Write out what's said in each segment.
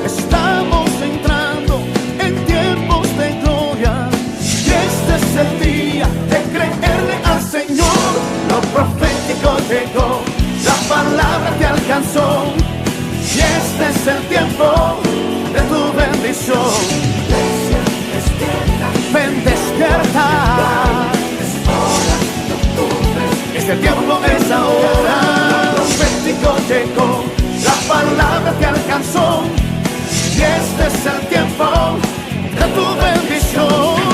Estamos entrando en tiempos de gloria y este es el día de creerle al Señor. Lo profético llegó, la palabra te alcanzó y este es el tiempo de tu bendición. Iglesia, despierta, ven, despierta. Este tiempo es ahora. Lo profético llegó, la palabra te alcanzó y este es el tiempo de tu bendición.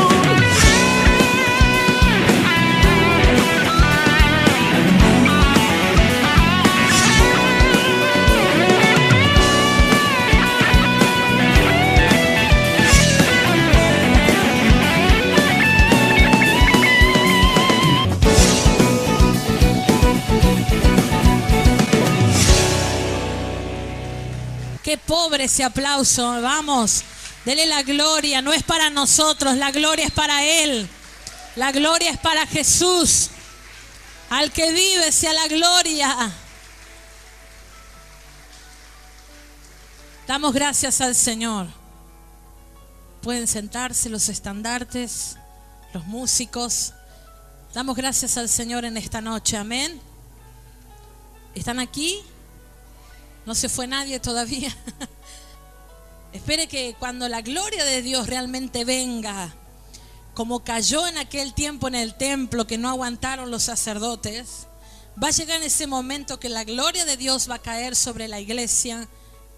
Qué pobre ese aplauso, vamos, dele la gloria, no es para nosotros, la gloria es para Él, la gloria es para Jesús, al que vive sea la gloria. Damos gracias al Señor. Pueden sentarse los estandartes, los músicos. Damos gracias al Señor en esta noche, amén. ¿Están aquí? No se fue nadie todavía. Espere que cuando la gloria de Dios realmente venga, como cayó en aquel tiempo en el templo que no aguantaron los sacerdotes, va a llegar ese momento que la gloria de Dios va a caer sobre la iglesia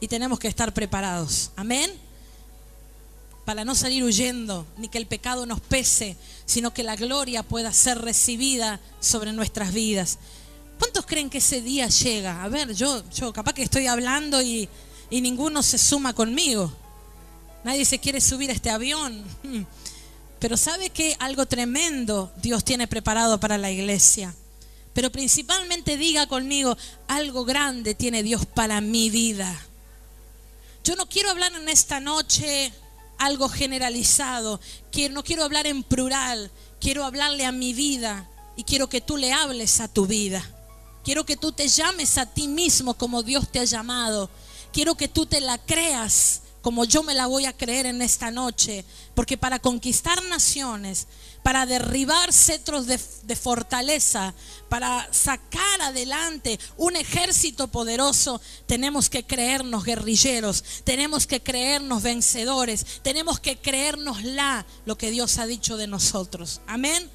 y tenemos que estar preparados. Amén. Para no salir huyendo, ni que el pecado nos pese, sino que la gloria pueda ser recibida sobre nuestras vidas. ¿Cuántos creen que ese día llega? A ver, yo capaz que estoy hablando y ninguno se suma conmigo. Nadie se quiere subir a este avión. Pero ¿sabe qué? Algo tremendo Dios tiene preparado para la iglesia. Pero principalmente diga conmigo, algo grande tiene Dios para mi vida. Yo no quiero hablar en esta noche algo generalizado. No quiero hablar en plural. Quiero hablarle a mi vida y quiero que tú le hables a tu vida. Quiero que tú te llames a ti mismo como Dios te ha llamado. Quiero que tú te la creas como yo me la voy a creer en esta noche. Porque para conquistar naciones, para derribar cetros de fortaleza, para sacar adelante un ejército poderoso, tenemos que creernos guerrilleros, tenemos que creernos vencedores, tenemos que creernos lo que Dios ha dicho de nosotros. Amén.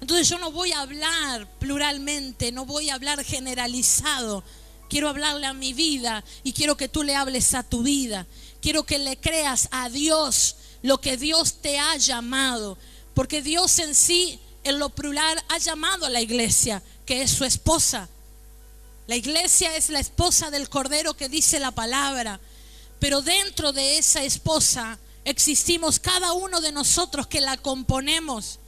Entonces yo no voy a hablar pluralmente, no voy a hablar generalizado. Quiero hablarle a mi vida y quiero que tú le hables a tu vida. Quiero que le creas a Dios lo que Dios te ha llamado. Porque Dios en sí, en lo plural, ha llamado a la iglesia, que es su esposa. La iglesia es la esposa del Cordero que dice la palabra. Pero dentro de esa esposa existimos cada uno de nosotros que la componemos.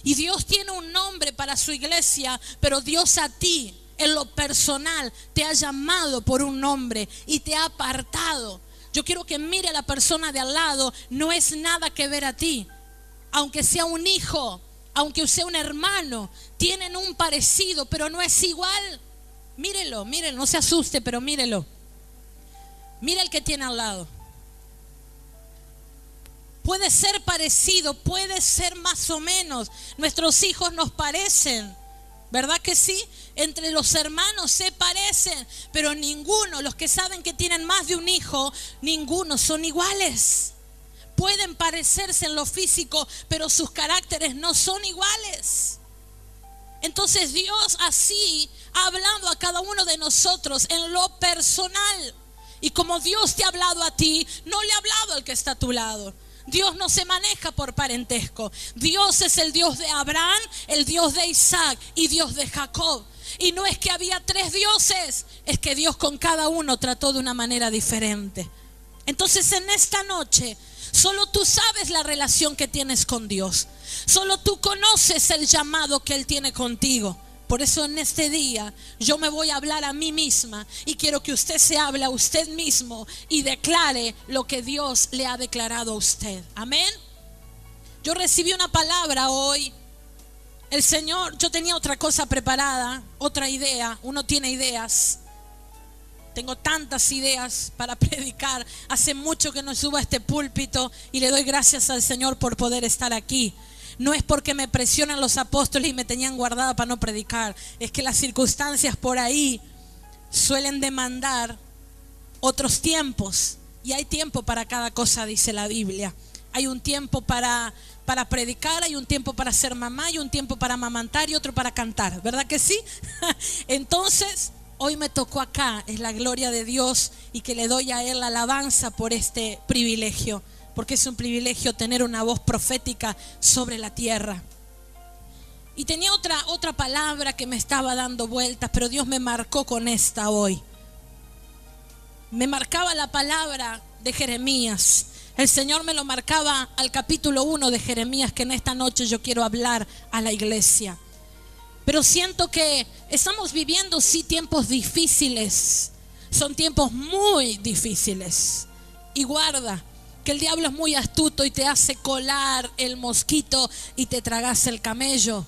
Y Dios tiene un nombre para su iglesia, pero Dios a ti, en lo personal, te ha llamado por un nombre y te ha apartado. Yo quiero que mire a la persona de al lado, no es nada que ver a ti. Aunque sea un hijo, aunque sea un hermano, tienen un parecido, pero no es igual. Mírelo, no se asuste, pero mírelo. Mira el que tiene al lado. Puede ser parecido, puede ser más o menos. Nuestros hijos nos parecen, ¿verdad que sí? Entre los hermanos se parecen, pero ninguno, los que saben que tienen más de un hijo, ninguno son iguales. Pueden parecerse en lo físico, pero sus caracteres no son iguales. Entonces Dios así ha hablado a cada uno de nosotros en lo personal. Y como Dios te ha hablado a ti, no le ha hablado al que está a tu lado. Dios no se maneja por parentesco. Dios es el Dios de Abraham, el Dios de Isaac y Dios de Jacob. Y no es que había 3 dioses, es que Dios con cada uno trató de una manera diferente. Entonces en esta noche, solo tú sabes la relación que tienes con Dios. Solo tú conoces el llamado que Él tiene contigo. Por eso en este día yo me voy a hablar a mí misma y quiero que usted se hable a usted mismo y declare lo que Dios le ha declarado a usted. Amén. Yo recibí una palabra hoy El Señor, yo tenía otra cosa preparada, otra idea. Uno tiene ideas. Tengo tantas ideas para predicar. Hace mucho que no subo a este púlpito y le doy gracias al Señor por poder estar aquí. No es porque me presionan los apóstoles y me tenían guardada para no predicar. Es que las circunstancias por ahí suelen demandar otros tiempos. Y hay tiempo para cada cosa, dice la Biblia. Hay un tiempo para predicar, hay un tiempo para ser mamá, hay un tiempo para amamantar y otro para cantar, ¿verdad que sí? Entonces, hoy me tocó acá, es la gloria de Dios, y que le doy a Él la alabanza por este privilegio, porque es un privilegio tener una voz profética sobre la tierra. Y tenía otra palabra que me estaba dando vueltas, pero Dios me marcó con esta hoy. Me marcaba la palabra de Jeremías. El Señor me lo marcaba al capítulo 1 de Jeremías, que en esta noche yo quiero hablar a la iglesia. Pero siento que estamos viviendo sí tiempos difíciles. Son tiempos muy difíciles. Y guarda, que el diablo es muy astuto y te hace colar el mosquito y te tragas el camello.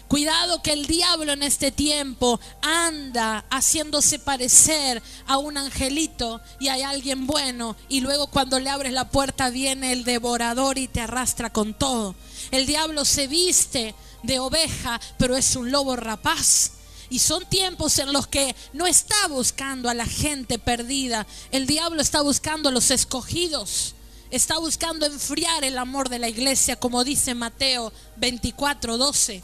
Cuidado que el diablo en este tiempo anda haciéndose parecer a un angelito y hay alguien bueno, y luego cuando le abres la puerta viene el devorador y te arrastra con todo. El diablo se viste de oveja, pero es un lobo rapaz. Y son tiempos en los que no está buscando a la gente perdida. El diablo está buscando a los escogidos. Está buscando enfriar el amor de la iglesia, como dice Mateo 24:12.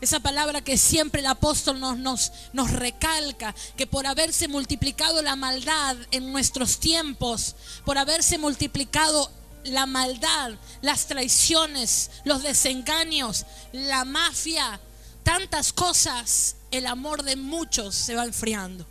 Esa palabra que siempre el apóstol nos recalca, que por haberse multiplicado la maldad en nuestros tiempos, por haberse multiplicado la maldad, las traiciones, los desengaños, la mafia, tantas cosas, el amor de muchos se va enfriando.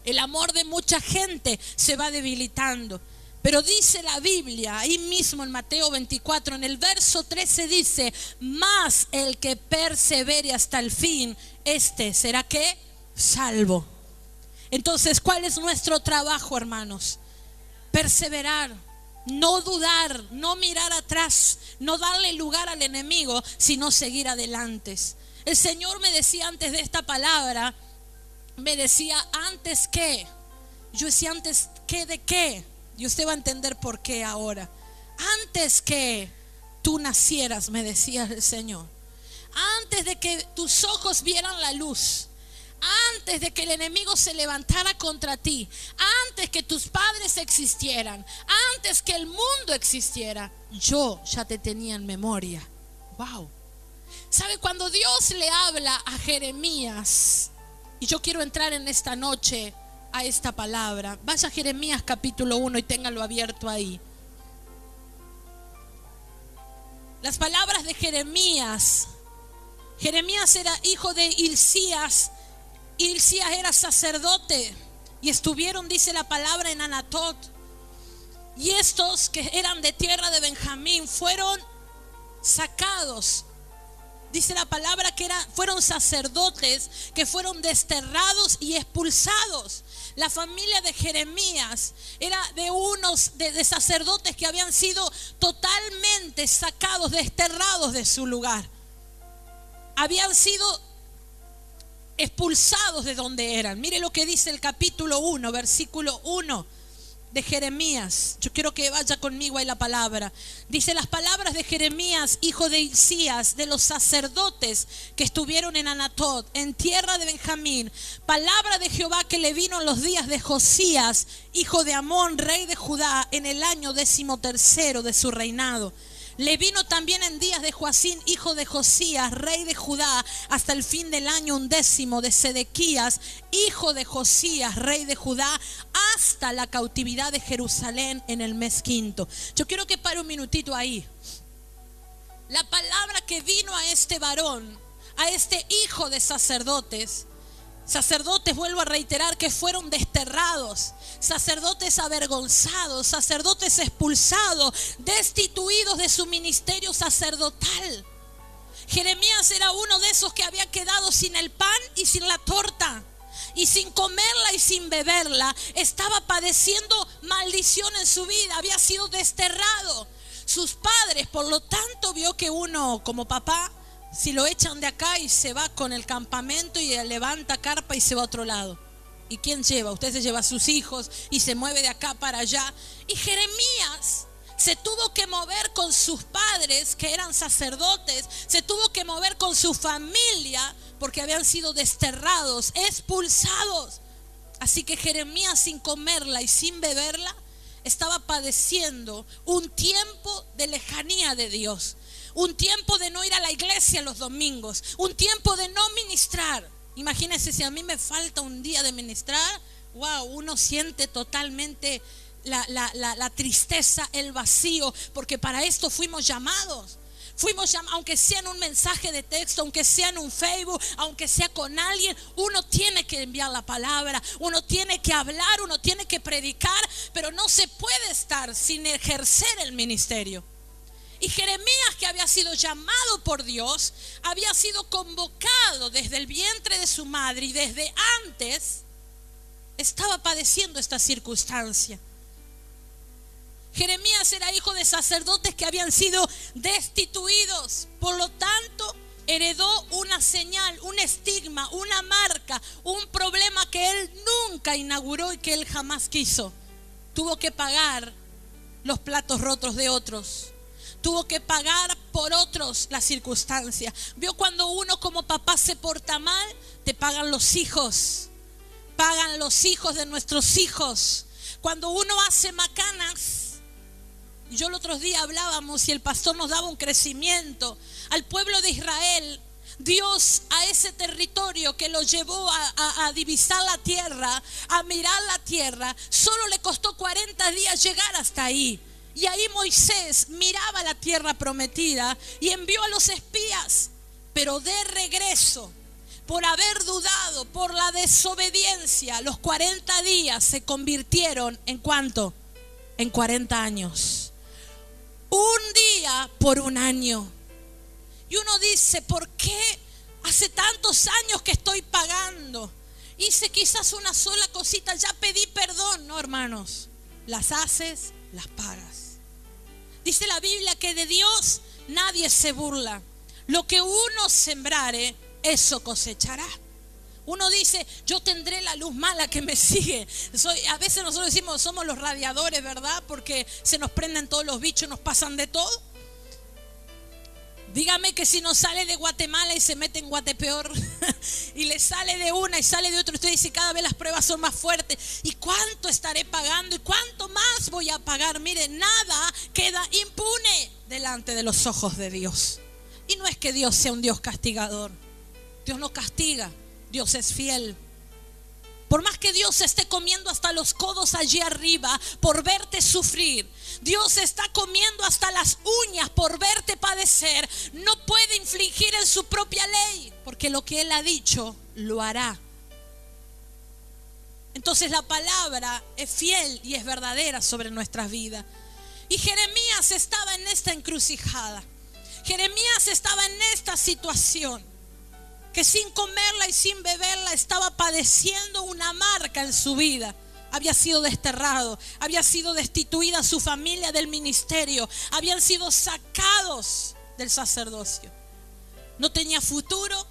El amor de mucha gente se va debilitando. Pero dice la Biblia, ahí mismo en Mateo 24, en el verso 13 dice: mas el que persevere hasta el fin, este será ¿qué? Salvo. Entonces, ¿cuál es nuestro trabajo, hermanos? Perseverar, no dudar, no mirar atrás, no darle lugar al enemigo, sino seguir adelante. El Señor me decía antes de esta palabra, me decía: antes que, yo decía antes que de qué. Y usted va a entender por qué ahora. Antes que tú nacieras, me decía el Señor, antes de que tus ojos vieran la luz, antes de que el enemigo se levantara contra ti, antes que tus padres existieran, antes que el mundo existiera, yo ya te tenía en memoria. Wow. ¿Sabe? Cuando Dios le habla a Jeremías, y yo quiero entrar en esta noche a esta palabra, vaya a Jeremías capítulo 1 y téngalo abierto ahí. Las palabras de Jeremías. Jeremías era hijo de Hilcías. Hilcías era sacerdote y estuvieron, dice la palabra, en Anatot. Y estos que eran de tierra de Benjamín fueron sacados. Dice la palabra que fueron sacerdotes que fueron desterrados y expulsados. La familia de Jeremías era de unos de sacerdotes que habían sido totalmente sacados, desterrados de su lugar. Habían sido expulsados de donde eran. Mire lo que dice el capítulo 1, versículo 1 de Jeremías. Yo quiero que vaya conmigo ahí la palabra. Dice: las palabras de Jeremías, hijo de Hilcías, de los sacerdotes que estuvieron en Anatot, en tierra de Benjamín. Palabra de Jehová que le vino en los días de Josías, hijo de Amón, rey de Judá, en el año 13º de su reinado. Le vino también en días de Joacín, hijo de Josías, rey de Judá, hasta el fin del año 10 de Sedequías, hijo de Josías, rey de Judá, hasta la cautividad de Jerusalén en el mes 5. Yo quiero que pare un minutito ahí. La palabra que vino a este varón, a este hijo de sacerdotes, vuelvo a reiterar, que fueron desterrados, sacerdotes avergonzados, sacerdotes expulsados, destituidos de su ministerio sacerdotal. Jeremías era uno de esos que había quedado sin el pan y sin la torta, y sin comerla y sin beberla. Estaba padeciendo maldición en su vida, había sido desterrado. Sus padres, por lo tanto, vio que uno como papá si lo echan de acá y se va con el campamento y levanta carpa y se va a otro lado? ¿Y quién lleva? Usted se lleva a sus hijos y se mueve de acá para allá. Y Jeremías se tuvo que mover con sus padres, que eran sacerdotes, se tuvo que mover con su familia, porque habían sido desterrados, expulsados. Así que Jeremías, sin comerla y sin beberla, estaba padeciendo un tiempo de lejanía de Dios, un tiempo de no ir a la iglesia los domingos, un tiempo de no ministrar. Imagínense, si a mí me falta un día de ministrar, wow, uno siente totalmente la tristeza, el vacío, porque para esto fuimos llamados. Aunque sea en un mensaje de texto, aunque sea en un Facebook, aunque sea con alguien, uno tiene que enviar la palabra, uno tiene que hablar, uno tiene que predicar, pero no se puede estar sin ejercer el ministerio. Y Jeremías, que había sido llamado por Dios, había sido convocado desde el vientre de su madre y desde antes, estaba padeciendo esta circunstancia. Jeremías era hijo de sacerdotes que habían sido destituidos, por lo tanto heredó una señal, un estigma, una marca, un problema que él nunca inauguró y que él jamás quiso. Tuvo que pagar los platos rotos de otros, tuvo que pagar por otros la circunstancia. Vio, cuando uno como papá se porta mal, te pagan los hijos de nuestros hijos. Cuando uno hace macanas, y yo el otro día hablábamos y el pastor nos daba un crecimiento al pueblo de Israel. Dios, a ese territorio que lo llevó a divisar la tierra, a mirar la tierra, solo le costó 40 días llegar hasta ahí. Y ahí Moisés miraba la tierra prometida y envió a los espías, pero de regreso, por haber dudado, por la desobediencia, los 40 días se convirtieron en ¿cuánto? En 40 años. Un día por un año. Y uno dice, ¿por qué hace tantos años que estoy pagando? Hice quizás una sola cosita, ya pedí perdón. No, hermanos, las haces, las pagas. Dice la Biblia que de Dios nadie se burla. Lo que uno sembrare, eso cosechará. Uno dice, yo tendré la luz mala que me sigue. A veces nosotros decimos, somos los radiadores, ¿verdad? Porque se nos prenden todos los bichos, nos pasan de todo. Dígame que si nos sale de Guatemala y se mete en Guatepeor y le sale de una y sale de otra, usted dice, cada vez las pruebas son más fuertes. ¿Y cuánto estaré pagando? ¿Y cuánto más voy a pagar? Mire, nada queda impune delante de los ojos de Dios. Y no es que Dios sea un Dios castigador. Dios no castiga. Dios es fiel. Por más que Dios esté comiendo hasta los codos allí arriba por verte sufrir, Dios está comiendo hasta las uñas por verte padecer, no puede infligir en su propia ley, porque lo que Él ha dicho, lo hará. Entonces la palabra es fiel y es verdadera sobre nuestras vidas. Y Jeremías estaba en esta encrucijada. Jeremías estaba en esta situación, que sin comerla y sin beberla estaba padeciendo una marca en su vida. Había sido desterrado, había sido destituida su familia del ministerio, habían sido sacados del sacerdocio. No tenía futuro,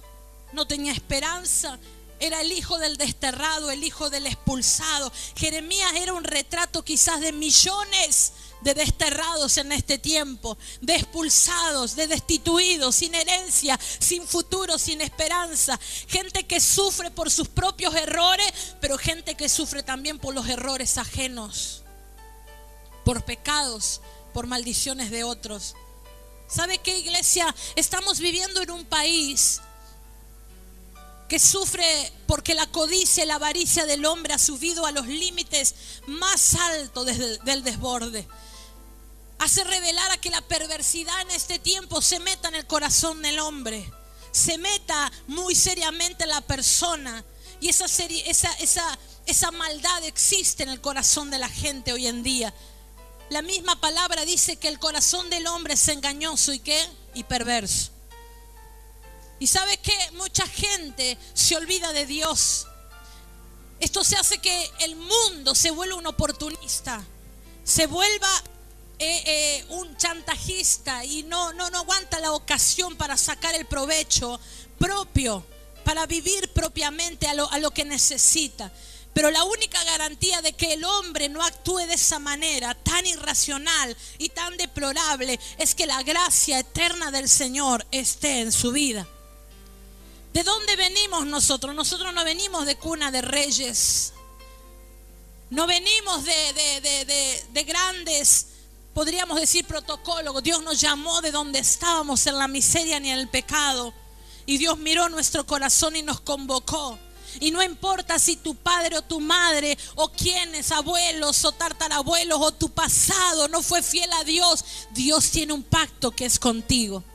no tenía esperanza. Era el hijo del desterrado, el hijo del expulsado. Jeremías era un retrato quizás de millones de desterrados en este tiempo, de expulsados, de destituidos, sin herencia, sin futuro, sin esperanza. Gente que sufre por sus propios errores, pero gente que sufre también por los errores ajenos, por pecados, por maldiciones de otros. ¿Sabe qué, iglesia? Estamos viviendo en un país que sufre porque la codicia y la avaricia del hombre ha subido a los límites más altos del desborde. Hace revelar a que la perversidad en este tiempo se meta en el corazón del hombre, se meta muy seriamente en la persona, y esa maldad existe en el corazón de la gente hoy en día. La misma palabra dice que el corazón del hombre es engañoso y perverso. Y ¿sabe qué? Mucha gente se olvida de Dios. Esto se hace que el mundo se vuelva un oportunista, se vuelva un chantajista y no aguanta la ocasión para sacar el provecho propio, para vivir propiamente a lo que necesita. Pero la única garantía de que el hombre no actúe de esa manera tan irracional y tan deplorable es que la gracia eterna del Señor esté en su vida. ¿De dónde venimos nosotros? Nosotros no venimos de cuna de reyes. No venimos de grandes, podríamos decir, protocolo. Dios nos llamó de donde estábamos, en la miseria ni en el pecado. Y Dios miró nuestro corazón y nos convocó. Y no importa si tu padre o tu madre o quienes, abuelos o tatarabuelos o tu pasado no fue fiel a Dios, Dios tiene un pacto que es contigo.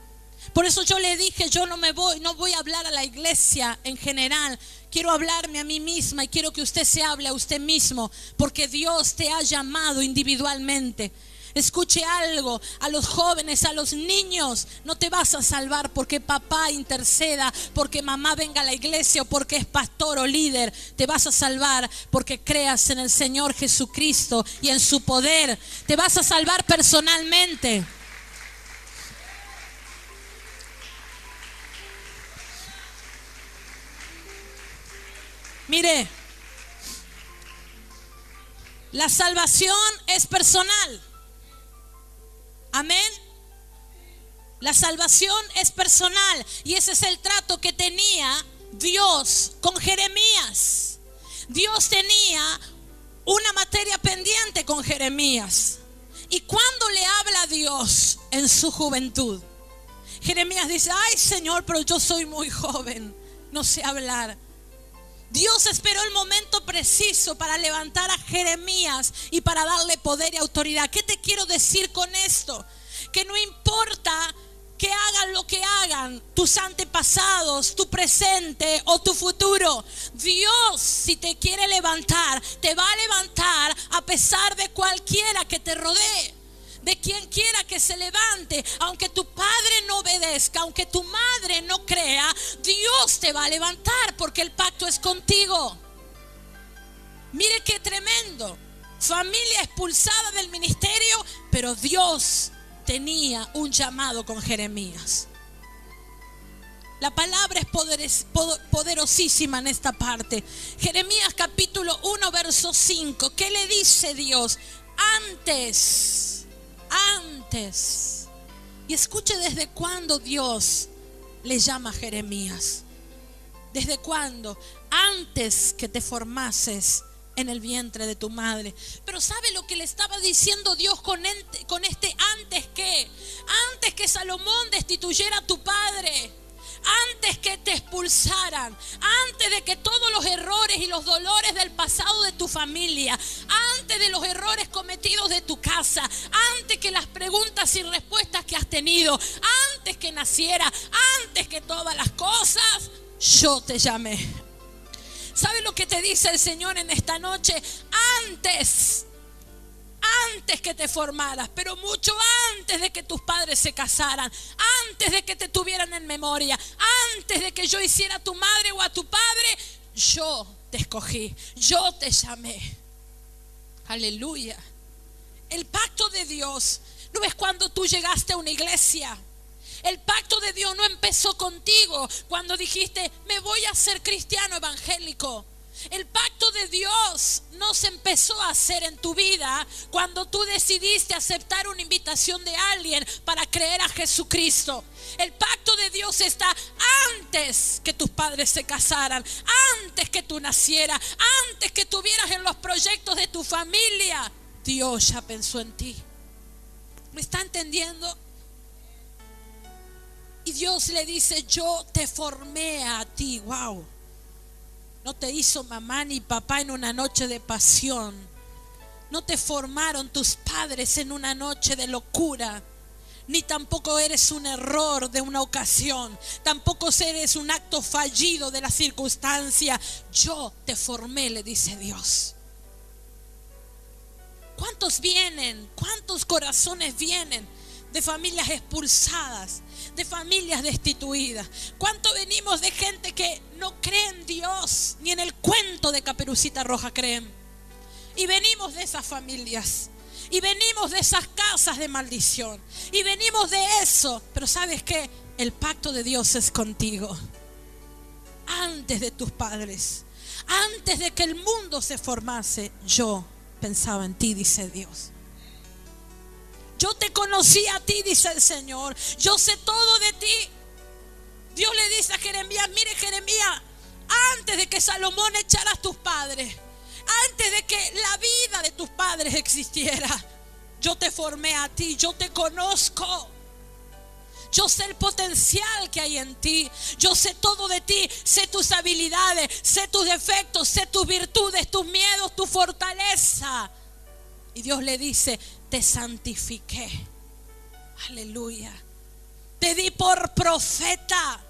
Por eso yo le dije, yo no voy a hablar a la iglesia en general. Quiero hablarme a mí misma y quiero que usted se hable a usted mismo, porque Dios te ha llamado individualmente. Escuche algo, a los jóvenes, a los niños, no te vas a salvar porque papá interceda, porque mamá venga a la iglesia o porque es pastor o líder. Te vas a salvar porque creas en el Señor Jesucristo y en su poder. Te vas a salvar personalmente. Mire, la salvación es personal. Amén. La salvación es personal. Y ese es el trato que tenía Dios con Jeremías. Dios tenía una materia pendiente con Jeremías. Y cuando le habla a Dios en su juventud, Jeremías dice: ay, Señor, pero yo soy muy joven, no sé hablar. Dios esperó el momento preciso para levantar a Jeremías y para darle poder y autoridad. ¿Qué te quiero decir con esto? Que no importa que hagan lo que hagan tus antepasados, tu presente o tu futuro, Dios, si te quiere levantar, te va a levantar a pesar de cualquiera que te rodee, de quien quiera que se levante. Aunque tu padre no obedezca, aunque tu madre no crea, Dios te va a levantar porque el pacto es contigo. Mire qué tremendo. Familia expulsada del ministerio, pero Dios tenía un llamado con Jeremías. La palabra es poderosísima en esta parte. Jeremías capítulo 1 verso 5. ¿Qué le dice Dios? Antes. Y escuche desde cuándo Dios le llama a Jeremías. ¿Desde cuándo? Antes que te formases en el vientre de tu madre. Pero ¿sabe lo que le estaba diciendo Dios con este antes que? Antes que Salomón destituyera a tu padre, antes que te expulsaran, antes de que todos los errores y los dolores del pasado de tu familia, antes de los errores cometidos de tu casa, antes que las preguntas sin respuestas que has tenido, antes que naciera, antes que todas las cosas, yo te llamé. ¿Sabes lo que te dice el Señor en esta noche? Antes que te formaras, pero mucho antes de que tus padres se casaran, antes de que te tuvieran en memoria, antes de que yo hiciera a tu madre o a tu padre, yo te escogí, yo te llamé. Aleluya. El pacto de Dios no es cuando tú llegaste a una iglesia. El pacto de Dios no empezó contigo cuando dijiste: me voy a ser cristiano evangélico. El pacto de Dios no se empezó a hacer en tu vida cuando tú decidiste aceptar una invitación de alguien para creer a Jesucristo. El pacto de Dios está antes que tus padres se casaran, antes que tú nacieras, antes que tuvieras en los proyectos de tu familia. Dios ya pensó en ti. ¿Me está entendiendo? Y Dios le dice: yo te formé a ti. Wow. No te hizo mamá ni papá en una noche de pasión. No te formaron tus padres en una noche de locura. Ni tampoco eres un error de una ocasión. Tampoco eres un acto fallido de la circunstancia. Yo te formé, le dice Dios. ¿Cuántos vienen? ¿Cuántos corazones vienen de familias expulsadas, de familias destituidas? ¿Cuánto venimos de gente que no cree en Dios, ni en el cuento de Caperucita Roja creen? Y venimos de esas familias. Y venimos de esas casas de maldición. Y venimos de eso. Pero ¿sabes qué? El pacto de Dios es contigo. Antes de tus padres, antes de que el mundo se formase, yo pensaba en ti, dice Dios. Yo te conocí a ti, dice el Señor. Yo sé todo de ti. Dios le dice a Jeremías: mire, Jeremías, antes de que Salomón echara a tus padres, antes de que la vida de tus padres existiera, yo te formé a ti, yo te conozco. Yo sé el potencial que hay en ti. Yo sé todo de ti. Sé tus habilidades, sé tus defectos, sé tus virtudes, tus miedos, tu fortaleza. Y Dios le dice: te santifiqué. Aleluya. Te di por profeta,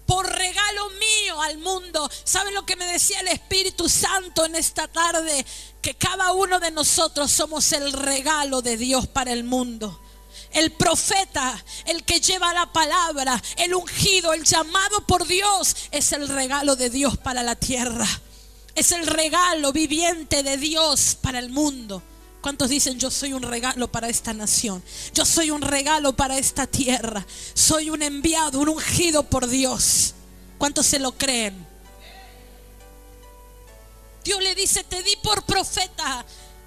por regalo mío al mundo. ¿Saben lo que me decía el Espíritu Santo en esta tarde? Que cada uno de nosotros somos el regalo de Dios para el mundo. El profeta, el que lleva la palabra, el ungido, el llamado por Dios, es el regalo de Dios para la tierra. Es el regalo viviente de Dios para el mundo. ¿Cuántos dicen: yo soy un regalo para esta nación? Yo soy un regalo para esta tierra. Soy un enviado, un ungido por Dios. ¿Cuántos se lo creen? Dios le dice: te di por profeta,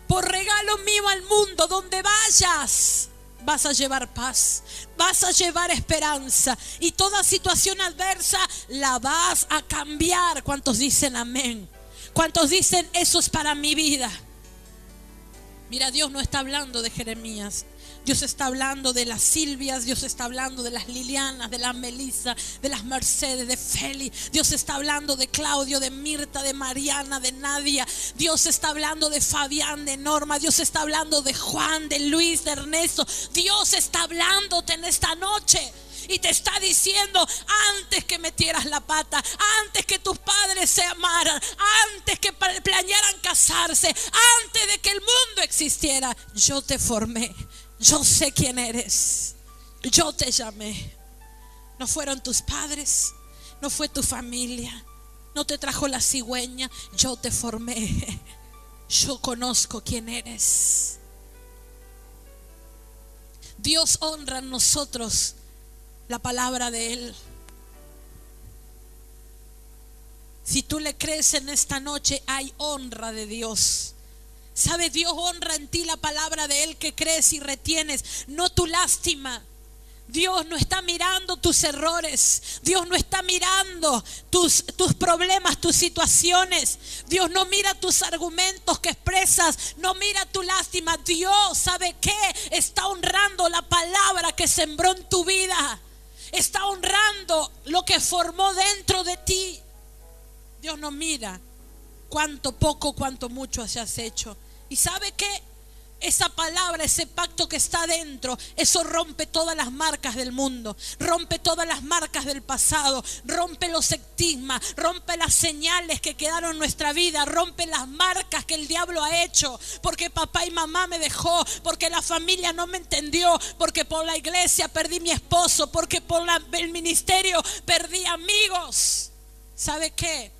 por regalo mío al mundo. Donde vayas, vas a llevar paz, vas a llevar esperanza, y toda situación adversa la vas a cambiar. ¿Cuántos dicen amén? ¿Cuántos dicen: eso es para mi vida? Mira, Dios no está hablando de Jeremías. Dios está hablando de las Silvias. Dios está hablando de las Lilianas, de las Melissa, de las Mercedes, de Feli. Dios está hablando de Claudio, de Mirta, de Mariana, de Nadia. Dios está hablando de Fabián, de Norma. Dios está hablando de Juan, de Luis, de Ernesto. Dios está hablándote en esta noche. Y te está diciendo: antes que metieras la pata, antes que tus padres se amaran, antes que planearan casarse, antes de que el mundo existiera, yo te formé. Yo sé quién eres. Yo te llamé. No fueron tus padres, no fue tu familia, no te trajo la cigüeña. Yo te formé. Yo conozco quién eres. Dios honra en nosotros la palabra de Él. Si tú le crees en esta noche, hay honra de Dios. ¿Sabe? Dios honra en ti la palabra de Él que crees y retienes, no tu lástima. Dios no está mirando tus errores. Dios no está mirando tus problemas, tus situaciones. Dios no mira tus argumentos que expresas. No mira tu lástima. Dios, ¿sabe qué? Está honrando la palabra que sembró en tu vida. Está honrando lo que formó dentro de ti. Dios no mira cuánto poco, cuánto mucho hayas hecho. ¿Y sabe qué? Esa palabra, ese pacto que está dentro, eso rompe todas las marcas del mundo, rompe todas las marcas del pasado, rompe los estigmas, rompe las señales que quedaron en nuestra vida, rompe las marcas que el diablo ha hecho, porque papá y mamá me dejó, porque la familia no me entendió, porque por la iglesia perdí mi esposo, porque por el ministerio perdí amigos. ¿Sabe qué?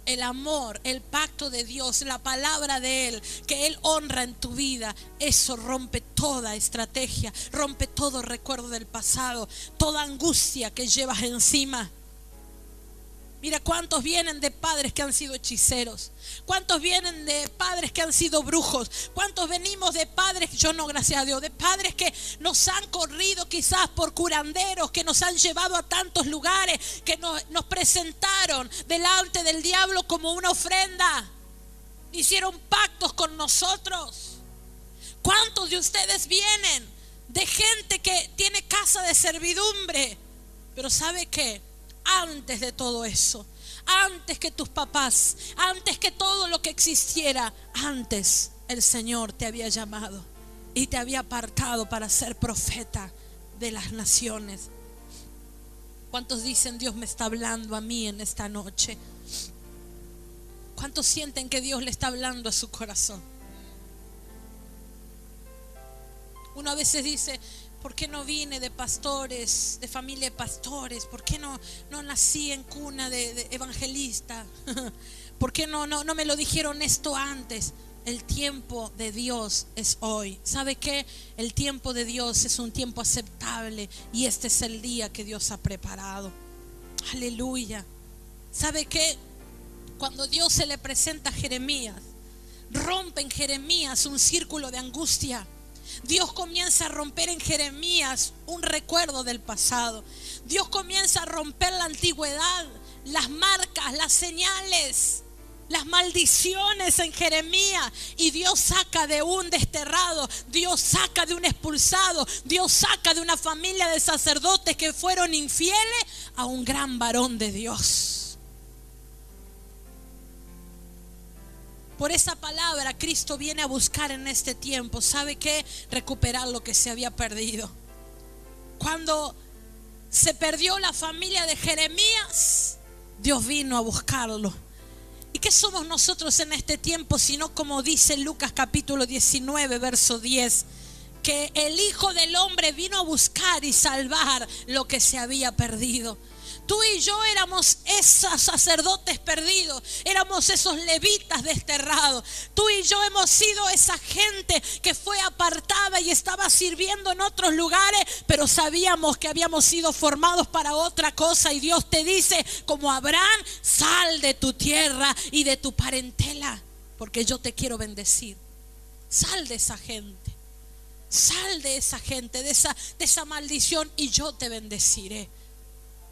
El amor, el pacto de Dios, la palabra de Él, que Él honra en tu vida, eso rompe toda estrategia, rompe todo recuerdo del pasado, toda angustia que llevas encima. Mira cuántos vienen de padres que han sido hechiceros, cuántos vienen de padres que han sido brujos, cuántos venimos de padres, yo no, gracias a Dios, de padres que nos han corrido quizás por curanderos, que nos han llevado a tantos lugares, que nos presentaron delante del diablo como una ofrenda, hicieron pactos con nosotros. ¿Cuántos de ustedes vienen de gente que tiene casa de servidumbre? Pero ¿sabe qué? Antes de todo eso, antes que tus papás, antes que todo lo que existiera, antes el Señor te había llamado y te había apartado para ser profeta de las naciones. ¿Cuántos dicen: Dios me está hablando a mí en esta noche? ¿Cuántos sienten que Dios le está hablando a su corazón? Uno a veces dice: ¿por qué no vine de pastores, de familia de pastores? ¿Por qué no nací en cuna de evangelista? ¿Por qué no me lo dijeron esto antes? el tiempo de Dios es hoy. ¿Sabe qué? El tiempo de Dios es un tiempo aceptable y este es el día que Dios ha preparado. Aleluya. ¿Sabe qué? Cuando Dios se le presenta a Jeremías, rompe en Jeremías un círculo de angustia. Dios comienza a romper en Jeremías un recuerdo del pasado. Dios comienza a romper la antigüedad, las marcas, las señales, las maldiciones en Jeremías. Y Dios saca de un desterrado, Dios saca de un expulsado, Dios saca de una familia de sacerdotes que fueron infieles a un gran varón de Dios. Por esa palabra Cristo viene a buscar en este tiempo, ¿sabe qué? Recuperar lo que se había perdido. Cuando se perdió la familia de Jeremías, Dios vino a buscarlo. ¿Y qué somos nosotros en este tiempo? Sino como dice Lucas capítulo 19 verso 10, que el Hijo del Hombre vino a buscar y salvar lo que se había perdido. Tú y yo éramos esos sacerdotes perdidos, éramos esos levitas desterrados. Tú y yo hemos sido esa gente que fue apartada y estaba sirviendo en otros lugares, pero sabíamos que habíamos sido formados para otra cosa. Y Dios te dice, como Abraham, sal de tu tierra y de tu parentela, porque yo te quiero bendecir. Sal de esa gente, sal de esa gente, de esa maldición, y yo te bendeciré.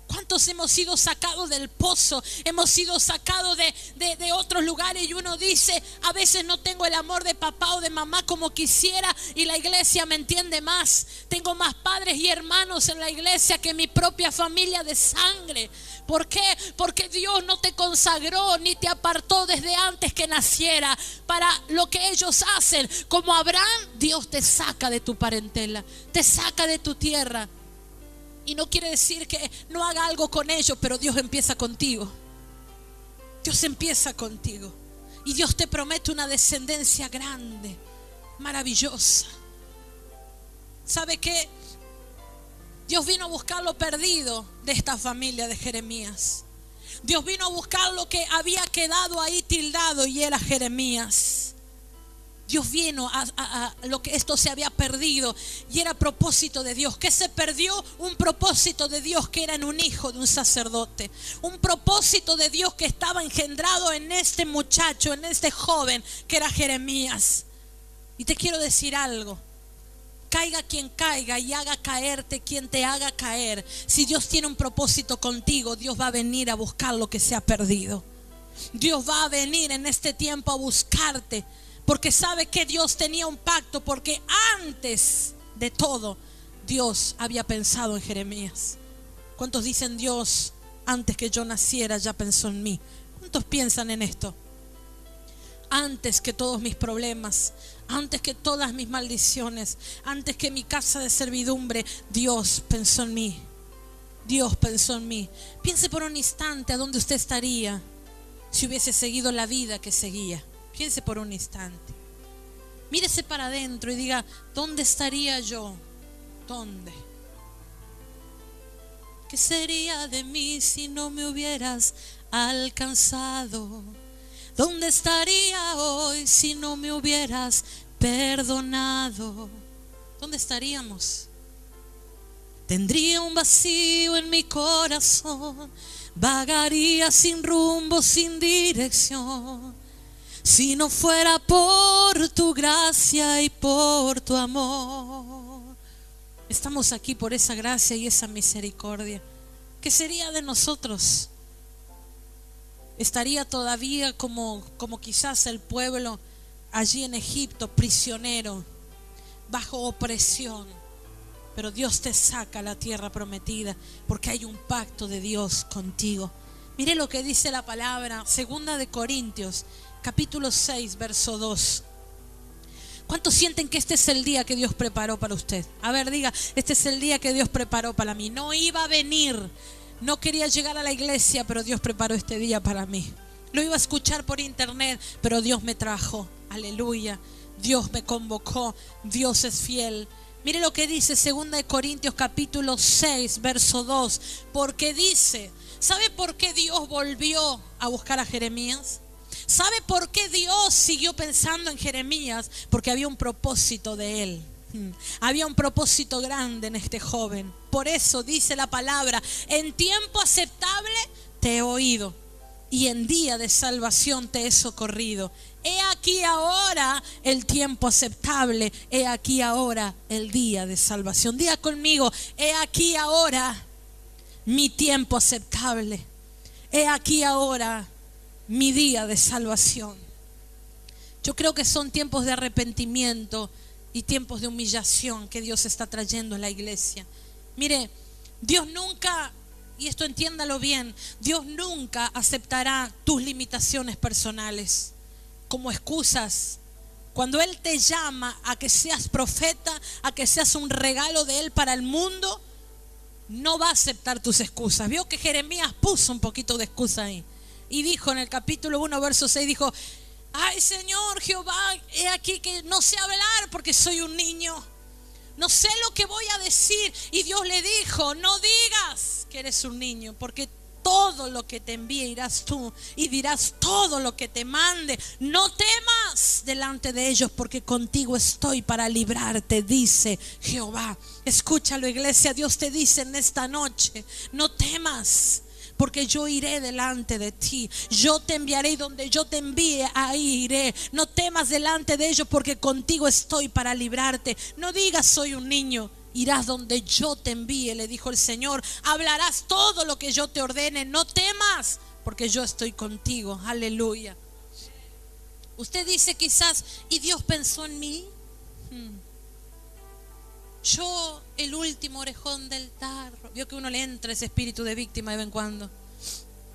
¿Cuántos hemos sido sacados del pozo? Hemos sido sacados de otros lugares y uno dice, a veces no tengo el amor de papá o de mamá como quisiera y la iglesia me entiende más. Tengo más padres y hermanos en la iglesia que mi propia familia de sangre. ¿Por qué? Porque Dios no te consagró ni te apartó desde antes que naciera para lo que ellos hacen. Como Abraham, Dios te saca de tu parentela, te saca de tu tierra. Y no quiere decir que no haga algo con ellos, pero Dios empieza contigo. Dios empieza contigo. Y Dios te promete una descendencia grande, maravillosa. ¿Sabe qué? Dios vino a buscar lo perdido de esta familia de Jeremías. Dios vino a buscar lo que había quedado ahí tildado y era Jeremías. Dios vino a lo que esto se había perdido y era propósito de Dios. ¿Qué se perdió? Un propósito de Dios que era en un hijo de un sacerdote. Un propósito de Dios que estaba engendrado en este muchacho, en este joven que era Jeremías. Y te quiero decir algo. Caiga quien caiga y haga caerte quien te haga caer. Si Dios tiene un propósito contigo, Dios va a venir a buscar lo que se ha perdido. Dios va a venir en este tiempo a buscarte. Porque sabe que Dios tenía un pacto, porque antes de todo Dios había pensado en Jeremías. ¿Cuántos dicen Dios antes que yo naciera ya pensó en mí? ¿Cuántos piensan en esto? Antes que todos mis problemas, antes que todas mis maldiciones, antes que mi casa de servidumbre, Dios pensó en mí. Dios pensó en mí. Piense por un instante a dónde usted estaría si hubiese seguido la vida que seguía. Piense por un instante. Mírese para adentro y diga, ¿dónde estaría yo? ¿Dónde? ¿Qué sería de mí si no me hubieras alcanzado? ¿Dónde estaría hoy si no me hubieras perdonado? ¿Dónde estaríamos? Tendría un vacío en mi corazón, vagaría sin rumbo, sin dirección. Si no fuera por tu gracia y por tu amor. Estamos aquí por esa gracia y esa misericordia. ¿Qué sería de nosotros? Estaría todavía como quizás el pueblo allí en Egipto, prisionero, bajo opresión. Pero Dios te saca a la tierra prometida porque hay un pacto de Dios contigo. Mire lo que dice la palabra, 2 Corintios capítulo 6, verso 2. ¿Cuántos sienten que este es el día que Dios preparó para usted? A ver, diga, este es el día que Dios preparó para mí. No iba a venir, no quería llegar a la iglesia, pero Dios preparó este día para mí. Lo iba a escuchar por internet, pero Dios me trajo. Aleluya. Dios me convocó. Dios es fiel. Mire lo que dice 2 Corintios capítulo 6, verso 2. Porque dice, ¿sabe por qué Dios volvió a buscar a Jeremías? ¿Sabe por qué Dios siguió pensando en Jeremías? Porque había un propósito de él. Había un propósito grande en este joven. Por eso dice la palabra: en tiempo aceptable te he oído y en día de salvación te he socorrido. He aquí ahora el tiempo aceptable, he aquí ahora el día de salvación. Diga conmigo: he aquí ahora mi tiempo aceptable, he aquí ahora mi día de salvación. Yo creo que son tiempos de arrepentimiento y tiempos de humillación que Dios está trayendo a la iglesia. Mire, Dios nunca, y esto entiéndalo bien, Dios nunca aceptará tus limitaciones personales como excusas. Cuando Él te llama a que seas profeta, a que seas un regalo de Él para el mundo, no va a aceptar tus excusas. Vio que Jeremías puso un poquito de excusa ahí y dijo en el capítulo 1 verso 6, dijo: ay Señor Jehová, he aquí que no sé hablar porque soy un niño, no sé lo que voy a decir. Y Dios le dijo: no digas que eres un niño, porque todo lo que te envíe irás tú y dirás todo lo que te mande. No temas delante de ellos, porque contigo estoy para librarte, dice Jehová. Escúchalo, iglesia, Dios te dice en esta noche: no temas, porque yo iré delante de ti. Yo te enviaré y donde yo te envíe, ahí iré. No temas delante de ellos, porque contigo estoy para librarte. No digas soy un niño. Irás donde yo te envíe, le dijo el Señor. Hablarás todo lo que yo te ordene. No temas, porque yo estoy contigo. Aleluya. Usted dice quizás: ¿y Dios pensó en mí? Yo, el último orejón del tarro. Vio que uno le entra ese espíritu de víctima de vez en cuando.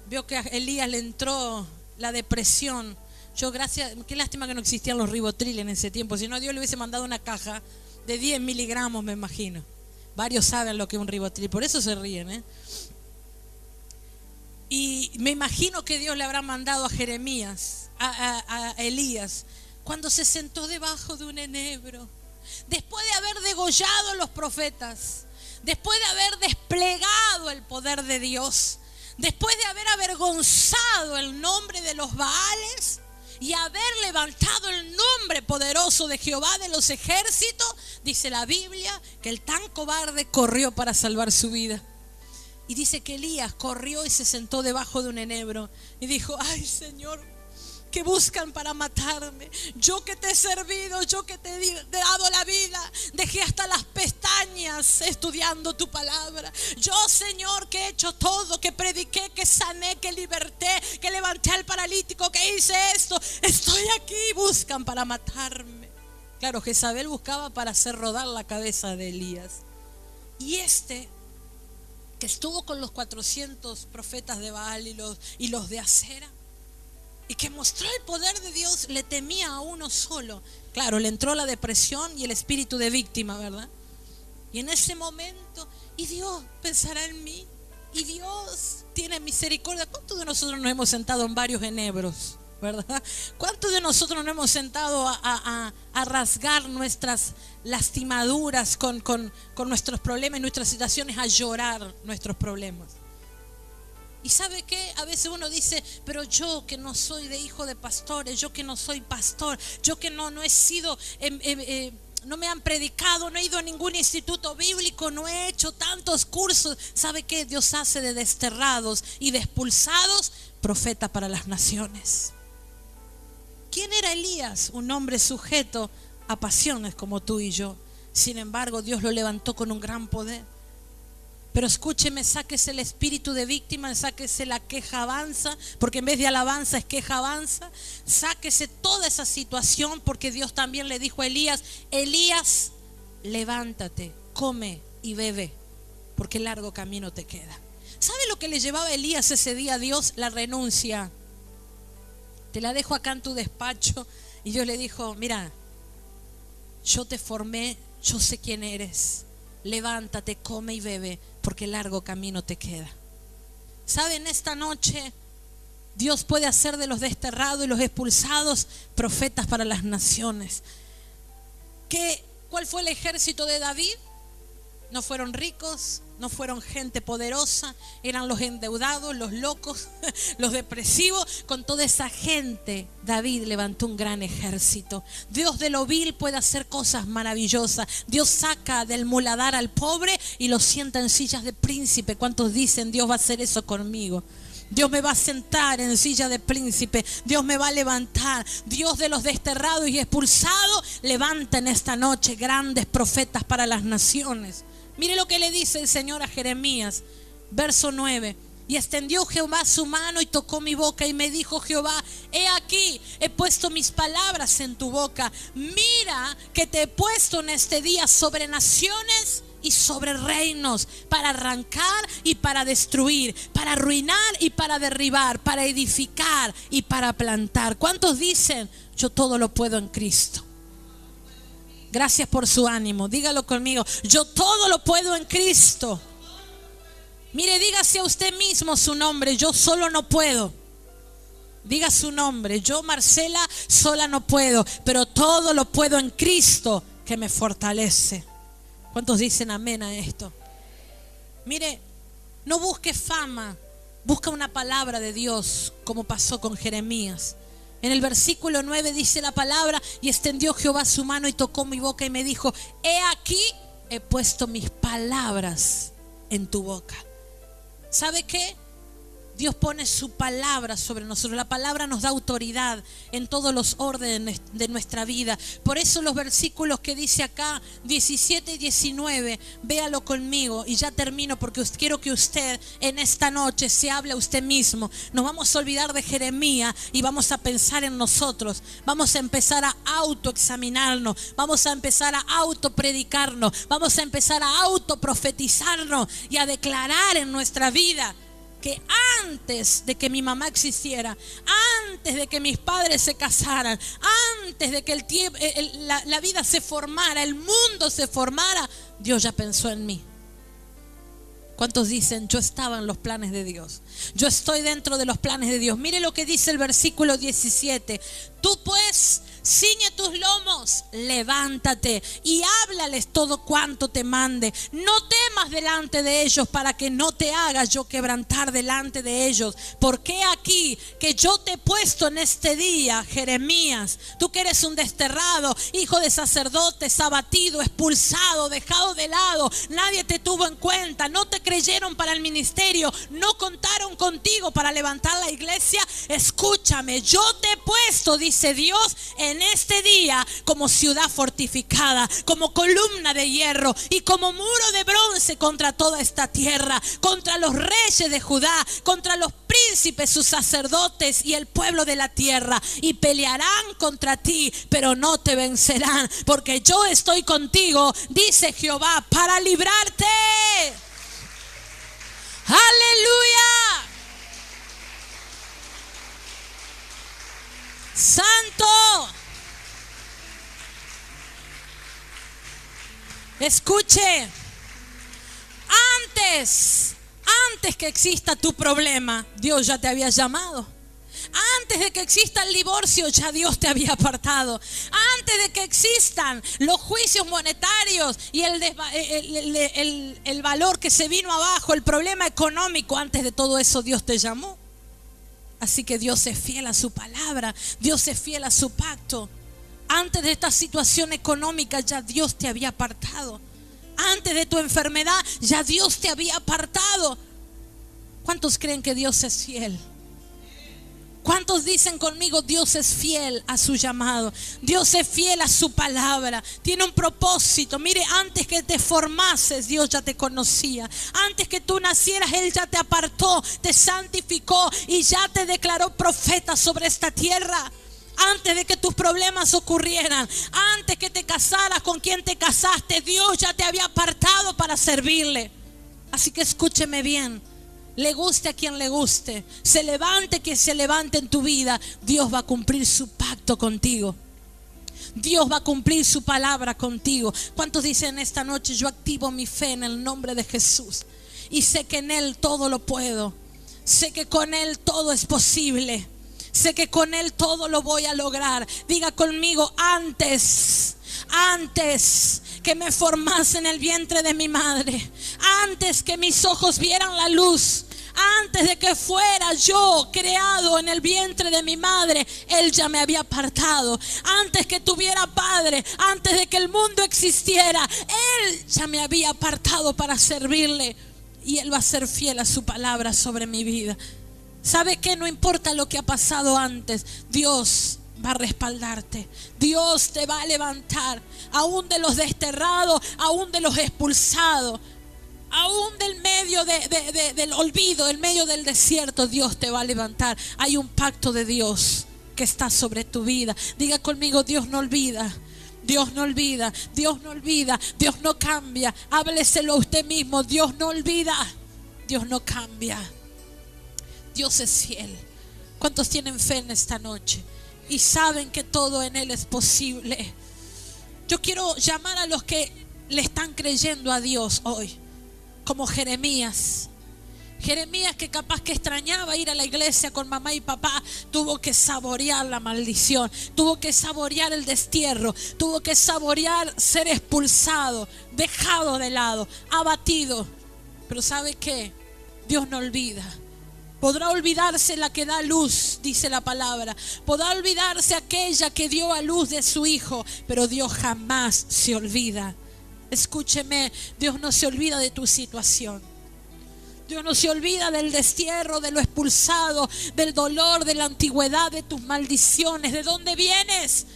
Vio que a Elías le entró la depresión. Yo, gracias, qué lástima que no existían los Rivotril en ese tiempo. Si no, Dios le hubiese mandado una caja de 10 miligramos, me imagino. Varios saben lo que es un Rivotril, por eso se ríen, Y me imagino que Dios le habrá mandado a Jeremías, a Elías, cuando se sentó debajo de un enebro, después de haber degollado a los profetas, después de haber desplegado el poder de Dios, después de haber avergonzado el nombre de los Baales y haber levantado el nombre poderoso de Jehová de los ejércitos, dice la Biblia que el tan cobarde corrió para salvar su vida. Y dice que Elías corrió y se sentó debajo de un enebro y dijo: ay Señor, que buscan para matarme. Yo que te he servido, yo que te he dado la vida, dejé hasta las pestañas estudiando tu palabra. Yo, Señor, que he hecho todo, que prediqué, que sané, que liberté, que levanté al paralítico, que hice esto. Estoy aquí, buscan para matarme. Claro, Jezabel buscaba para hacer rodar la cabeza de Elías. Y que estuvo con los 400 profetas de Baal y los de Acera, y que mostró el poder de Dios, le temía a uno solo. Claro, le entró la depresión y el espíritu de víctima, ¿verdad? Y en ese momento, y Dios pensará en mí, y Dios tiene misericordia. ¿Cuántos de nosotros nos hemos sentado en varios enebros, verdad? ¿Cuántos de nosotros nos hemos sentado a rasgar nuestras lastimaduras con nuestros problemas, nuestras situaciones, a llorar nuestros problemas? Y ¿sabe qué? A veces uno dice: pero yo que no soy de hijo de pastores, yo que no soy pastor, yo que no he sido, no me han predicado, no he ido a ningún instituto bíblico, no he hecho tantos cursos. ¿Sabe qué? Dios hace de desterrados y de expulsados profeta para las naciones. ¿Quién era Elías? Un hombre sujeto a pasiones como tú y yo. Sin embargo, Dios lo levantó con un gran poder. Pero escúcheme, sáquese el espíritu de víctima, sáquese la queja avanza, porque en vez de alabanza es queja avanza. Sáquese toda esa situación, porque Dios también le dijo a Elías: Elías, levántate, come y bebe, porque largo camino te queda. ¿Sabe lo que le llevaba a Elías ese día a Dios? La renuncia. Te la dejo acá en tu despacho. Y Dios le dijo: mira, yo te formé, yo sé quién eres. Levántate, come y bebe, porque largo camino te queda. ¿Saben? Esta noche Dios puede hacer de los desterrados y los expulsados profetas para las naciones. ¿Cuál fue el ejército de David? No fueron ricos, no fueron gente poderosa, eran los endeudados, los locos, los depresivos. Con toda esa gente, David levantó un gran ejército. Dios de lo vil puede hacer cosas maravillosas. Dios saca del muladar al pobre y lo sienta en sillas de príncipe. ¿Cuántos dicen Dios va a hacer eso conmigo? Dios me va a sentar en silla de príncipe. Dios me va a levantar. Dios de los desterrados y expulsados levanta en esta noche grandes profetas para las naciones. Mire lo que le dice el Señor a Jeremías, verso 9. Y extendió Jehová su mano y tocó mi boca y me dijo Jehová: he aquí, he puesto mis palabras en tu boca. Mira que te he puesto en este día sobre naciones y sobre reinos, para arrancar y para destruir, para arruinar y para derribar, para edificar y para plantar. ¿Cuántos dicen yo todo lo puedo en Cristo? Gracias por su ánimo. Dígalo conmigo: yo todo lo puedo en Cristo. Mire, dígase a usted mismo su nombre: yo solo no puedo. Diga su nombre: yo, Marcela, sola no puedo, pero todo lo puedo en Cristo que me fortalece. ¿Cuántos dicen amén a esto? Mire, no busque fama, busca una palabra de Dios, como pasó con Jeremías. En el versículo 9 dice la palabra: y extendió Jehová su mano y tocó mi boca y me dijo: he aquí, he puesto mis palabras en tu boca. ¿Sabe qué? Dios pone su palabra sobre nosotros. La palabra nos da autoridad en todos los órdenes de nuestra vida. Por eso los versículos que dice acá, 17 y 19, véalo conmigo y ya termino, porque quiero que usted en esta noche se hable a usted mismo. Nos vamos a olvidar de Jeremías y vamos a pensar en nosotros. Vamos a empezar a autoexaminarnos. Vamos a empezar a autopredicarnos. Vamos a empezar a autoprofetizarnos y a declarar en nuestra vida que antes de que mi mamá existiera, antes de que mis padres se casaran, antes de que la vida se formara, el mundo se formara, Dios ya pensó en mí. ¿Cuántos dicen yo estaba en los planes de Dios? Yo estoy dentro de los planes de Dios. Mire lo que dice el versículo 17. Tú pues ciñe tus lomos, levántate y háblales todo cuanto te mande. No temas delante de ellos, para que no te hagas yo quebrantar delante de ellos. Porque aquí que yo te he puesto en este día, Jeremías, tú que eres un desterrado, hijo de sacerdotes, abatido, expulsado, dejado de lado, nadie te tuvo en cuenta, no te creyeron para el ministerio, no contaron contigo para levantar la iglesia. Escúchame, yo te he puesto, dice Dios, en este día como ciudad fortificada, como columna de hierro y como muro de bronce contra toda esta tierra, contra los reyes de Judá, contra los príncipes, sus sacerdotes y el pueblo de la tierra, y pelearán contra ti, pero no te vencerán, porque yo estoy contigo, dice Jehová, para librarte. ¡Aleluya! ¡Santo! Escuche, antes que exista tu problema, Dios ya te había llamado. Antes de que exista el divorcio, ya Dios te había apartado. Antes de que existan los juicios monetarios y el valor que se vino abajo, el problema económico, antes de todo eso Dios te llamó. Así que Dios es fiel a su palabra, Dios es fiel a su pacto. Antes de esta situación económica ya Dios te había apartado. Antes de tu enfermedad ya Dios te había apartado. ¿Cuántos creen que Dios es fiel? ¿Cuántos dicen conmigo: Dios es fiel a su llamado? Dios es fiel a su palabra. Tiene un propósito. Mire, antes que te formases, Dios ya te conocía. Antes que tú nacieras, Él ya te apartó, te santificó y ya te declaró profeta sobre esta tierra. Antes de que tus problemas ocurrieran, antes que te casaras con quien te casaste, Dios ya te había apartado para servirle. Así que escúcheme bien. Le guste a quien le guste, se levante quien se levante en tu vida, Dios va a cumplir su pacto contigo. Dios va a cumplir su palabra contigo. ¿Cuántos dicen esta noche: yo activo mi fe en el nombre de Jesús y sé que en Él todo lo puedo, sé que con Él todo es posible, sé que con Él todo lo voy a lograr? Diga conmigo: antes Antes que me formase en el vientre de mi madre, antes que mis ojos vieran la luz, antes de que fuera yo creado en el vientre de mi madre, Él ya me había apartado. Antes que tuviera padre, antes de que el mundo existiera, Él ya me había apartado para servirle. Y Él va a ser fiel a su palabra sobre mi vida. ¿Sabe qué? No importa lo que ha pasado antes, Dios va a respaldarte. Dios te va a levantar, aún de los desterrados, aún de los expulsados, aún del medio del olvido, en medio del desierto. Dios te va a levantar. Hay un pacto de Dios que está sobre tu vida. Diga conmigo: Dios no olvida. Dios no olvida, Dios no olvida, Dios no cambia. Hábleselo a usted mismo: Dios no olvida, Dios no cambia. Dios es fiel. ¿Cuántos tienen fe en esta noche y saben que todo en Él es posible? Yo quiero llamar a los que le están creyendo a Dios hoy, como Jeremías. Jeremías, que capaz que extrañaba ir a la iglesia con mamá y papá, tuvo que saborear la maldición, tuvo que saborear el destierro, tuvo que saborear ser expulsado, dejado de lado, abatido. Pero ¿sabe qué? Dios no olvida. Podrá olvidarse la que da luz, dice la palabra. Podrá olvidarse aquella que dio a luz de su hijo, pero Dios jamás se olvida. Escúcheme, Dios no se olvida de tu situación. Dios no se olvida del destierro, de lo expulsado, del dolor, de la antigüedad, de tus maldiciones, de dónde vienes.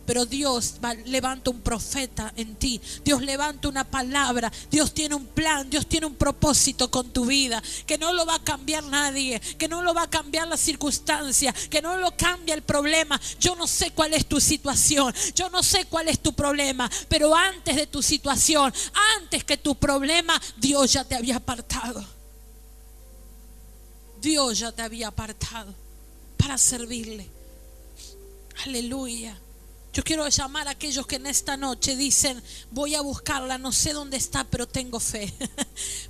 Pero Dios levanta un profeta en ti. Dios levanta una palabra. Dios tiene un plan. Dios tiene un propósito con tu vida, que no lo va a cambiar nadie, que no lo va a cambiar la circunstancia, que no lo cambia el problema. Yo no sé cuál es tu situación, yo no sé cuál es tu problema, pero antes de tu situación, antes que tu problema, Dios ya te había apartado. Dios ya te había apartado para servirle. Aleluya. Yo quiero llamar a aquellos que en esta noche dicen: voy a buscarla, no sé dónde está, pero tengo fe.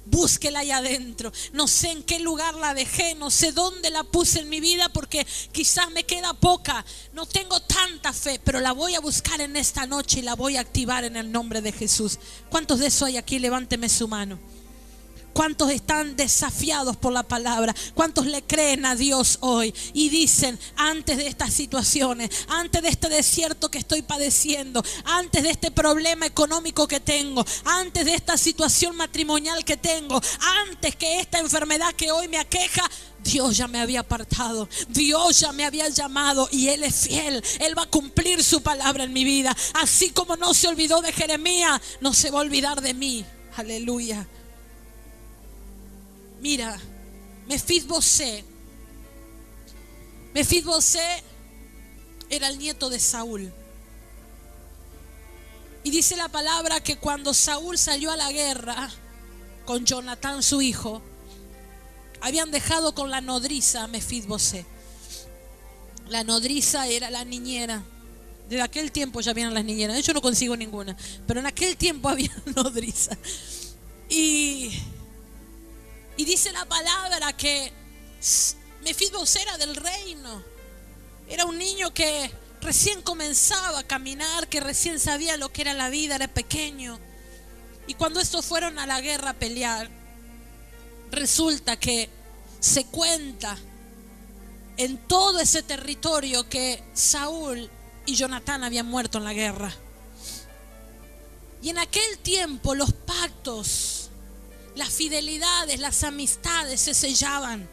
Búsquela ahí adentro. No sé en qué lugar la dejé, no sé dónde la puse en mi vida, porque quizás me queda poca. No tengo tanta fe, pero la voy a buscar en esta noche y la voy a activar en el nombre de Jesús. ¿Cuántos de esos hay aquí? Levánteme su mano. ¿Cuántos están desafiados por la palabra? ¿Cuántos le creen a Dios hoy y dicen: antes de estas situaciones, antes de este desierto que estoy padeciendo, antes de este problema económico que tengo, antes de esta situación matrimonial que tengo, antes que esta enfermedad que hoy me aqueja, Dios ya me había apartado, Dios ya me había llamado y Él es fiel, Él va a cumplir su palabra en mi vida? Así como no se olvidó de Jeremías, no se va a olvidar de mí. Aleluya. Mira, Mefibosé era el nieto de Saúl. Y dice la palabra que cuando Saúl salió a la guerra con Jonatán su hijo, habían dejado con la nodriza a Mefibosé. La nodriza era la niñera. Desde aquel tiempo ya habían las niñeras. Yo no consigo ninguna, pero en aquel tiempo había nodriza. Y dice la palabra que Mefibosé era del reino. Era un niño que recién comenzaba a caminar, que recién sabía lo que era la vida, era pequeño. Y cuando estos fueron a la guerra a pelear, resulta que se cuenta en todo ese territorio que Saúl y Jonatán habían muerto en la guerra. Y en aquel tiempo los pactos, las fidelidades, las amistades se sellaban.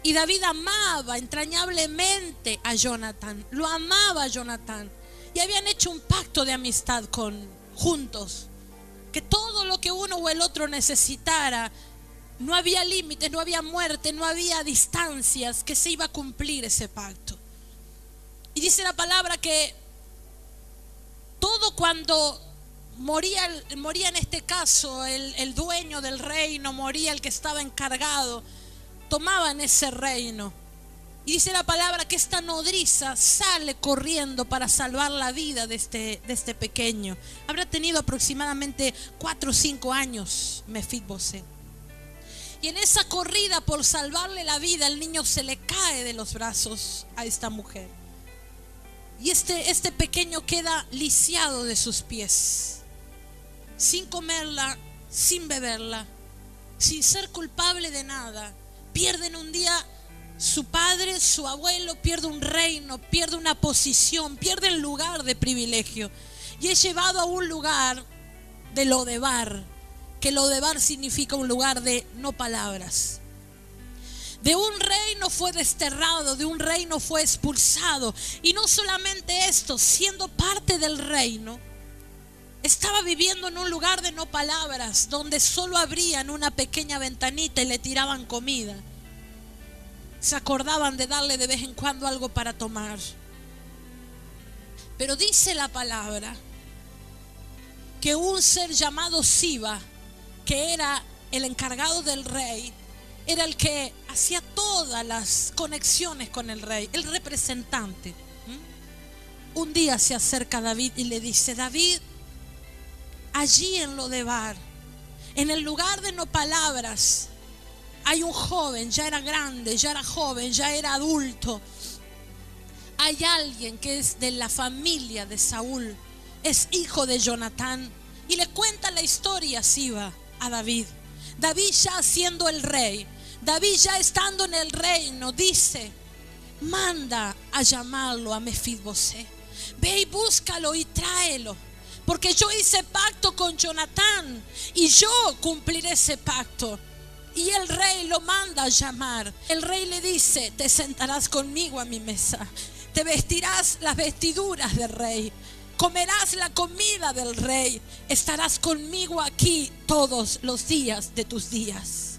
Y David amaba entrañablemente a Jonatán. Lo amaba a Jonatán. Y habían hecho un pacto de amistad juntos. Que todo lo que uno o el otro necesitara, no había límites, no había muerte, no había distancias, que se iba a cumplir ese pacto. Y dice la palabra que todo cuando moría en este caso el dueño del reino, moría el que estaba encargado, tomaban ese reino. Y dice la palabra que esta nodriza sale corriendo para salvar la vida de este pequeño. Habrá tenido aproximadamente 4 o 5 años Mefibosé. Y en esa corrida por salvarle la vida, el niño se le cae de los brazos a esta mujer. Y este pequeño queda lisiado de sus pies, sin comerla, sin beberla, sin ser culpable de nada. Pierden un día su padre, su abuelo, pierde un reino, pierde una posición, pierde el lugar de privilegio. Y es llevado a un lugar de Lodebar, que Lodebar significa un lugar de no palabras. De un reino fue desterrado, de un reino fue expulsado. Y no solamente esto, siendo parte del reino, estaba viviendo en un lugar de no palabras, donde solo abrían una pequeña ventanita y le tiraban comida. Se acordaban de darle de vez en cuando algo para tomar. Pero dice la palabra que un ser llamado Siba, que era el encargado del rey, era el que hacía todas las conexiones con el rey, el representante. Un día se acerca a David y le dice: David, allí en Lodebar, en el lugar de no palabras, hay un joven, ya era grande, ya era joven, ya era adulto. Hay alguien que es de la familia de Saúl, es hijo de Jonatán. Y le cuenta la historia Siba a David. David ya siendo el rey, David ya estando en el reino, dice: manda a llamarlo a Mefibosé. Ve y búscalo y tráelo, porque yo hice pacto con Jonatán y yo cumpliré ese pacto. Y el rey lo manda a llamar. El rey le dice: te sentarás conmigo a mi mesa, te vestirás las vestiduras del rey, comerás la comida del rey, estarás conmigo aquí todos los días de tus días.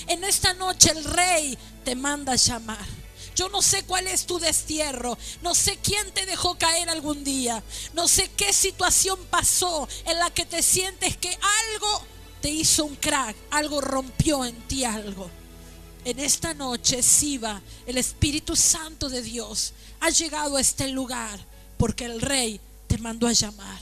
En esta noche el rey te manda a llamar. Yo no sé cuál es tu destierro, no sé quién te dejó caer algún día, no sé qué situación pasó en la que te sientes que algo te hizo un crack, algo rompió en ti algo. En esta noche, Siba, el Espíritu Santo de Dios ha llegado a este lugar porque el rey te mandó a llamar.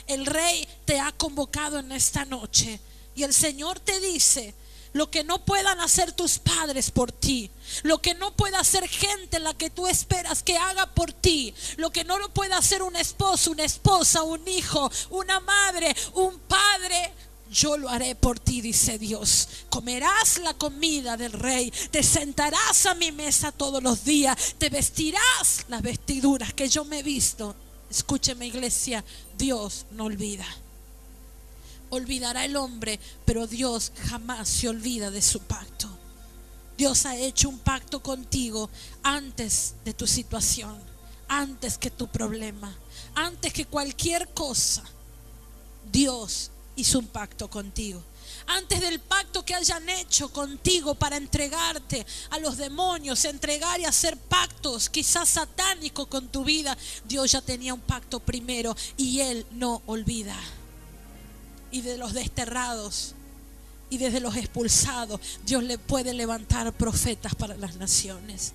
El rey te ha convocado en esta noche y el Señor te dice: lo que no puedan hacer tus padres por ti, lo que no pueda hacer gente en la que tú esperas que haga por ti, lo que no lo pueda hacer un esposo, una esposa, un hijo, una madre, un padre, yo lo haré por ti, dice Dios. Comerás la comida del rey, te sentarás a mi mesa todos los días, te vestirás las vestiduras que yo me he visto. Escúcheme, iglesia, Dios no olvida. Olvidará el hombre, pero Dios jamás se olvida de su pacto. Dios ha hecho un pacto contigo antes de tu situación, antes que tu problema, antes que cualquier cosa. Dios hizo un pacto contigo. Antes del pacto que hayan hecho contigo para entregarte a los demonios, entregar y hacer pactos quizás satánicos con tu vida, Dios ya tenía un pacto primero y Él no olvida. Y de los desterrados y desde los expulsados, Dios le puede levantar profetas para las naciones.